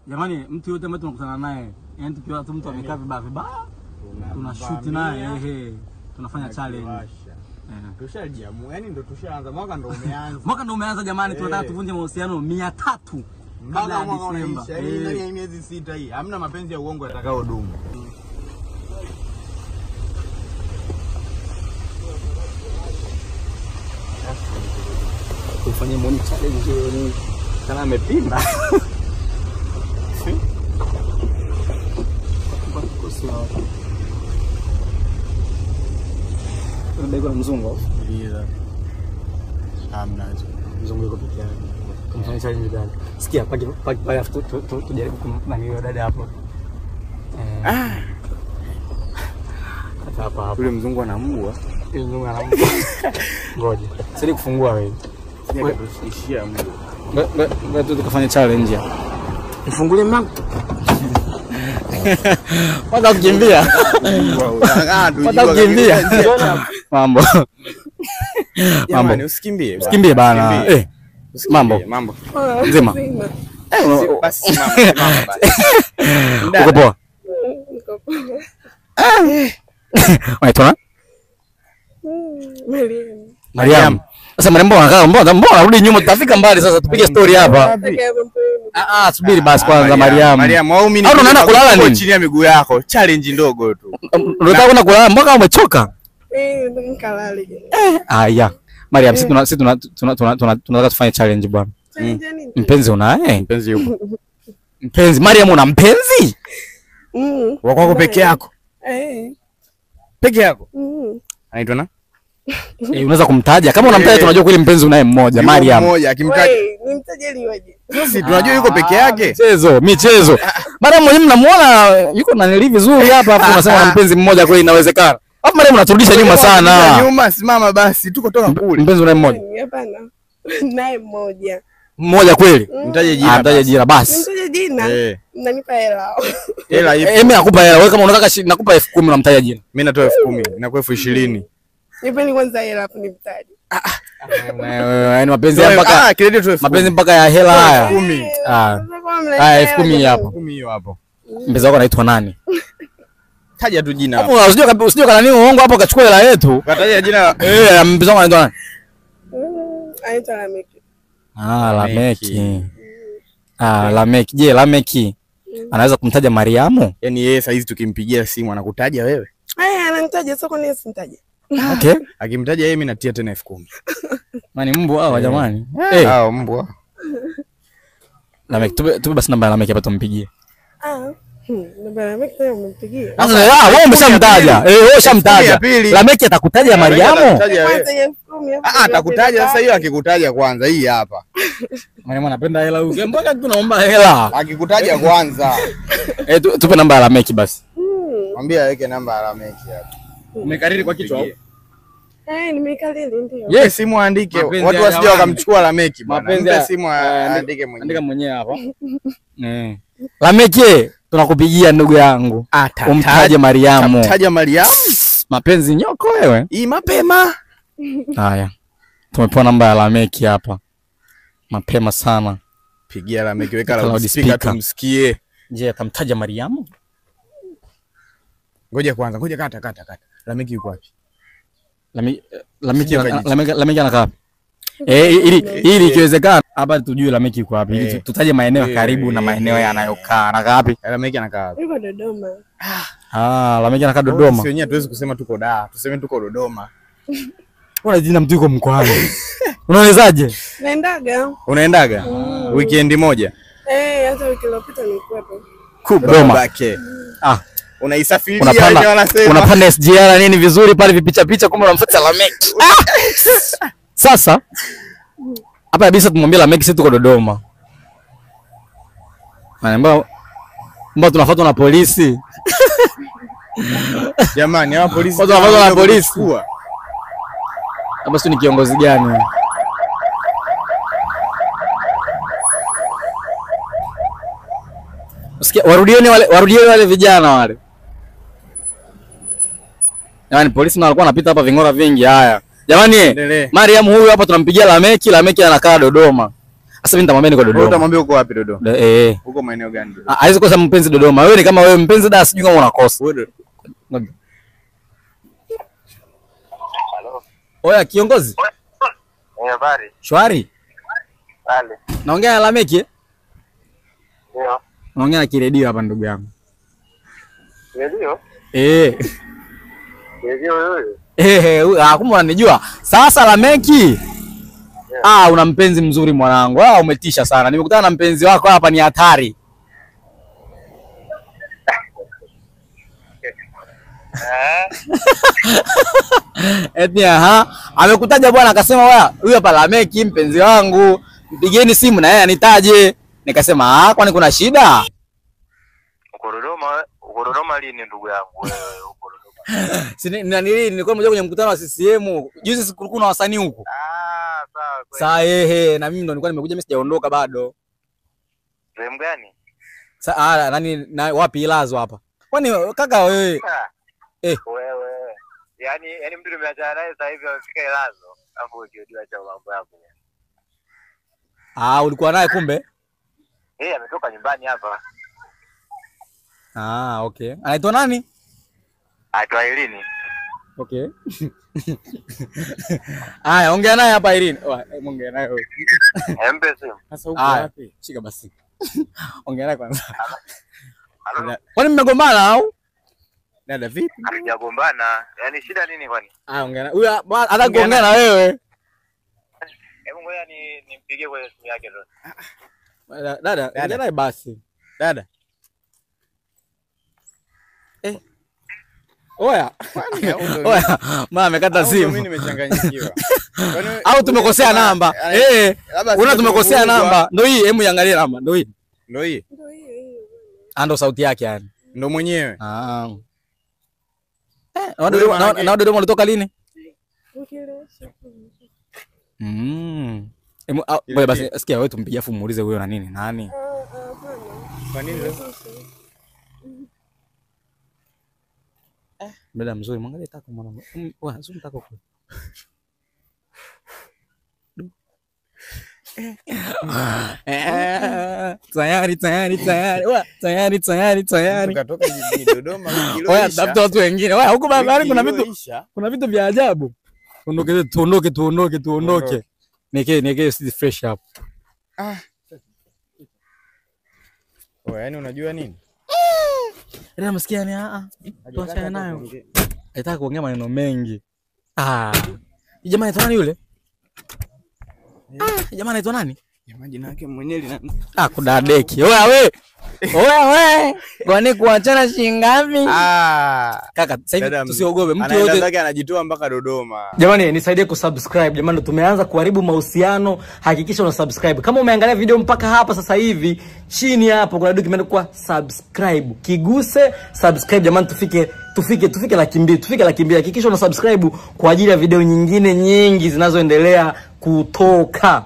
Jamani, mtu yote ambaye tunakutana naye, yani tukiwa mtu amekaa vibaya, tunashoot naye, tunafanya challenge. Tushajiamua, yani ndo tushaanza, mwaka ndo umeanza. Mwaka ndo umeanza jamani, tunataka tuvunje mahusiano 300 mpaka mwaka unaisha. Ndani ya miezi 6 hii, hamna mapenzi ya uongo yatakao dumu. Kufanya money challenge ni kana amepinda. Ndio mzungu. Ndio. Hamna Mzungu yuko peke yake. Kumfanya challenge dada. Sikia paki tujaribu kumnanio dada hapo. Hapa. Yule mzungu anamuua. Yule mzungu anamuua. Ngoja. Sasa kufungua wewe. Ishia Mungu. Ngoja tukafanya challenge hapa. Nifungulie mlango. Pata kukimbia. Pata kukimbia. Mambo. Jamani usikimbie. Usikimbie bana. Mambo. Nzima. Basi mama basi. Uko poa? Unaitwa? Mariam. Sasa Mariam mbona rudi nyuma, tutafika mbali sasa, tupige story hapa. Subiri basi kwanza Mariam. Mariam, au mimi unaenda kulala nini? Chini ya miguu yako, challenge ndogo tu. Unataka kwenda kulala mpaka umechoka? Nikalale. Haya. Mariam, sisi tunataka tufanye challenge bwana. Mpenzi unaye? Mpenzi yupo. Mpenzi, Mariam una mpenzi? Wako peke yako? Peke yako? Anaitwa na? Unaweza kumtaja? Kama unamtaja tunajua kweli mpenzi unaye mmoja, Mariam. Mmoja akimtaja. Nimtaje liwaje? Sisi tunajua yuko peke yake. Michezo. Mariam mwenyewe mnamuona yuko na nili vizuri hapa, afu unasema na mpenzi mmoja kweli inawezekana. Hapo Mariam unaturudisha nyuma sana. Nyuma simama basi, tuko toka kule. Mpenzi unaye mmoja? Hapana. Naye mmoja. Mmoja kweli? Mtaje jina. Mtaje jina basi. Mtaje jina. Mnanipa hela. Hela ipo. Mimi nakupa hela. Wewe kama unataka nakupa 10,000 unamtaja jina. Mimi natoa 10,000, inakuwa 20,000. Nipeni kwanza hela hapo nimtaje. Yaani mapenzi mpaka mapenzi mpaka ya hela haya. 10,000. Haya 10,000 hapo. 10,000 hiyo hapo. Mpenzi wako anaitwa nani? Taja tu jina. Hapo usije kana nini uongo hapo kachukua hela yetu. Kataja jina. Mpenzi wako anaitwa nani? Anaitwa Lameki. Lameki. Lameki. Je, Lameki anaweza kumtaja Mariamu? Yaani yeye saizi tukimpigia simu anakutaja wewe? Ananitaja sio kwa nini simtaje. Okay. Akimtaja yeye mimi natia tena 10,000. Mani mbwa hawa jamani. Hao mbwa. Lameki, tupe basi namba ya Lameki hapa tumpigie. Namba ya Lameki leo umempigia. Wewe umeshamtaja. Wewe ushamtaja. Lameki atakutaja Mariamu? Atakutaja sasa, hiyo akikutaja kwanza hii hapa. Mariamu anapenda hela huyu. Mpaka tunaomba hela. Akikutaja kwanza. Tupe namba ya Lameki basi. Mwambie aweke namba ya Lameki hapa. Umekariri kwa kichwa au? Nimekariri ndio. Yes, simu andike. Watu wasije wakamchukua Lameki bwana. Mpe simu andike mwenyewe. Andika mwenyewe hapa. Lameki, tunakupigia ndugu yangu. Umtaje Mariamu. Umtaje Mariamu? Mapenzi nyoko wewe. Hii mapema. Haya. Tumepewa namba ya Lameki hapa. Mapema sana. Pigia Lameki, weka loudspeaker tumsikie. Je, atamtaja Mariamu? Ngoja kwanza, ngoja kata. Lameki yuko wapi? Lameki anakaa wapi? Ili ikiwezekana hapa tujue Lameki yuko wapi. Tutaje maeneo karibu na maeneo yanayokaa. Anakaa wapi? Lameki anakaa wapi? Yuko Dodoma. Lameki anakaa Dodoma. Sio wenyewe hatuwezi kusema tuko Dar, tuseme tuko Dodoma. Una jina mtu yuko mkoani. Unawezaje? Unaendaga? Weekend moja. Hata wiki iliyopita nilikuwepo. Dodoma. Unaisafiria wenyewe wanasema. Unapanda SGR nini vizuri pale vipicha kumbe unamfuata Lameki. Sasa hapa kabisa tumwambie Lameki sisi tuko Dodoma. Mbona tunafuatwa na polisi? Jamani, hawa polisi. Tunafuatwa na polisi. Hapa sio ni kiongozi gani? Usikia warudieni wale vijana wale. Jamani polisi na walikuwa wanapita hapa vingora vingi haya. Jamani Mariam huyu hapa tunampigia Lameki anakaa Dodoma. Sasa mimi nitamwambia niko Dodoma. Wewe utamwambia uko wapi Dodoma? Uko maeneo gani Dodoma? Haiwezi kosa mpenzi Dodoma. Wewe ni kama wewe mpenzi da sijui kama unakosa. Halo. Oya kiongozi. Habari. Shwari. Pale. Naongea na Lameki? Ndio. Naongea na kiredio hapa ndugu yangu. Ndio. Ndio wewe. Kumbe unanijua. Sasa Lameki. Una mpenzi mzuri mwanangu. Umetisha sana. Nimekutana na mpenzi wako hapa ni hatari. Eti amekutaja bwana akasema wewe huyu hapa Lameki mpenzi wangu. Mpigeni simu na yeye anitaje. Nikasema kwani kuna shida? Uko Dodoma lini ndugu yangu wewe uko Dodoma? Nilikuwa nimekuja kwenye mkutano wa CCM. Juzi sikulikuwa na wasanii huko. Sawa. Sasa na mimi ndo nilikuwa nimekuja mimi sijaondoka bado. Sehemu gani? Sasa na wapi Ilazo hapa? Kwani kaka wewe? Wewe. Yaani mtu nimeachana naye sasa hivi amefika Ilazo. Hapo ukiojua cha mambo yako. Ulikuwa naye kumbe? Ametoka nyumbani hapa. Okay. Anaitwa nani? Aitwa Irene. Okay. Ongea naye hapa Irene. Ongea naye wewe. Mpe simu. Sasa uko wapi? Shika basi. Ongea naye kwanza. Kwani mmegombana au? Dada vipi? Hatujagombana. Yaani shida nini kwani? Ongea naye. Huyu hata kuongea na wewe. Hebu ngoja nimpigie kwa simu yake tu. Dada, ongea naye basi. Dada. Oya. Mama amekata simu. Mimi nimechanganyikiwa. Au tumekosea namba? Una tumekosea namba. Ndio hii, hebu iangalie namba. Ndio hii. Ndio hii. Ndo sauti yake yani. Ndio mwenyewe. Na Dodoma ulitoka lini? Ngoja basi sikia wewe tumpigia afu muulize huyo na nini? Nani? Kwa nini sasa? Dada mzuri, mwangalie tako mwanangu. Zoom tako kwa. Tayari. Tukatoka jijini Dodoma kilo. Tafuta watu wengine. Huko barabarani kuna vitu vya ajabu. Tuondoke. Nike si fresh up. Yaani unajua nini? Ndio msikia ni tuachane nayo. Nataka kuongea maneno mengi. Jamaa anaitwa nani yule? Jamaa anaitwa nani? Jamaa jina lake mwenyewe lina kudadeki. Oya we. Kwani kuachana shilingi ngapi? Kaka, sasa hivi tusiogope. Mtu yote anajitoa mpaka Dodoma. Jamani nisaidie kusubscribe. Jamani tumeanza kuharibu mahusiano. Hakikisha una subscribe. Kama umeangalia video mpaka hapa sasa hivi, chini hapo kuna document kwa subscribe. Kiguse subscribe jamani tufike 200,000. Tufike 200,000. Hakikisha una subscribe kwa ajili ya video nyingine nyingi zinazoendelea kutoka.